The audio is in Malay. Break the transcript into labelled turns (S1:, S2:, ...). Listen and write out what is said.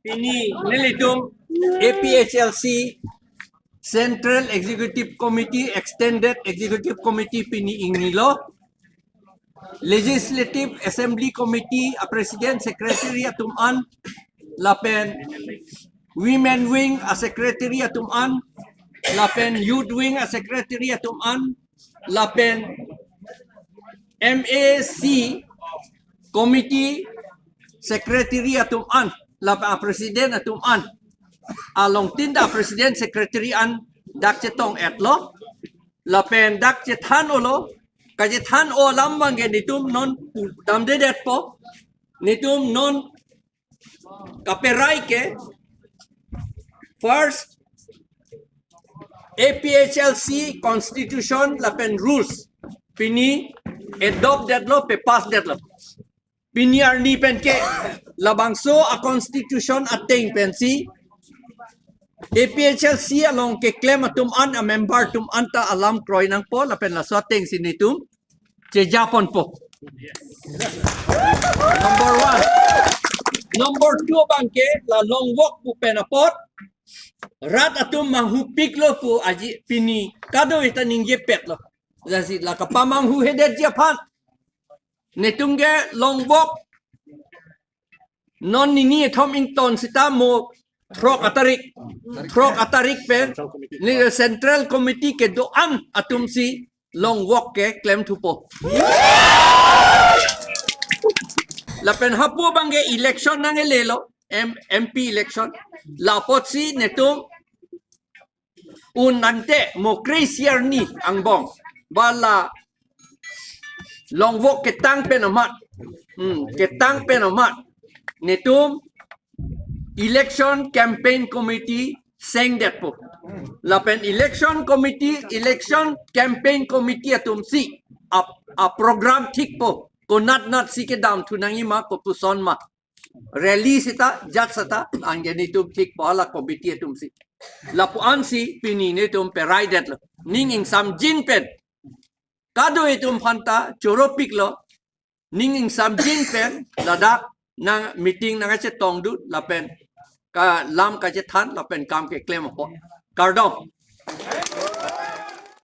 S1: Pini nilitum APHLC Central Executive Committee Extended Executive Committee pini ingilo Legislative Assembly Committee a President Secretary atuman lapen Women Wing a Secretary atuman lapen Youth Wing a Secretary atuman lapen MAC Committee Secretary atuman lapen a President atuman along tinda President Secretary an dak chetong etlo lapen dak chethan olo kajethan o lambang ge nitum non damde det po nitum non kaperai ke first APHLC Constitution lapen rules pini adopt that law pe pass that law pini arni pen ke labangso a constitution ateng pensi APHLC along ke claim atum an a member tum anta alam kroy nang po lapen la swateng sinitum che Japon po. Number 1. Number 2 bangke la longwalk po penapot rat atum manghupik lo po aji pini kado ita ningye pet lo lasi la kapamang hu hedet Japan netungge longwalk non nini thom ington sita mo Trok atarik pen ni Central Committee ke doan atum si long walk ke claim tupo. Lapen hapo bangge election nang elelo MP election lapot si netum unante mo crazier ni ang bong bala long walk ketang penamat ketang penamat netum Election Campaign Committee saying that po. Lapen Election Campaign Committee atum si a program tik po. Kunat si ke dam tunang ima po puson ma. Release ita jat sata ang ganito tik po ala committee atum si. Lapuan si pinini tum perai that lo. Ninging sam jin pen. Kado itum panta choropik lo. Ninging sam jin pen ladak nang meeting nang che tong du lapen ka lam ka che than lapen kam ke claim po kardom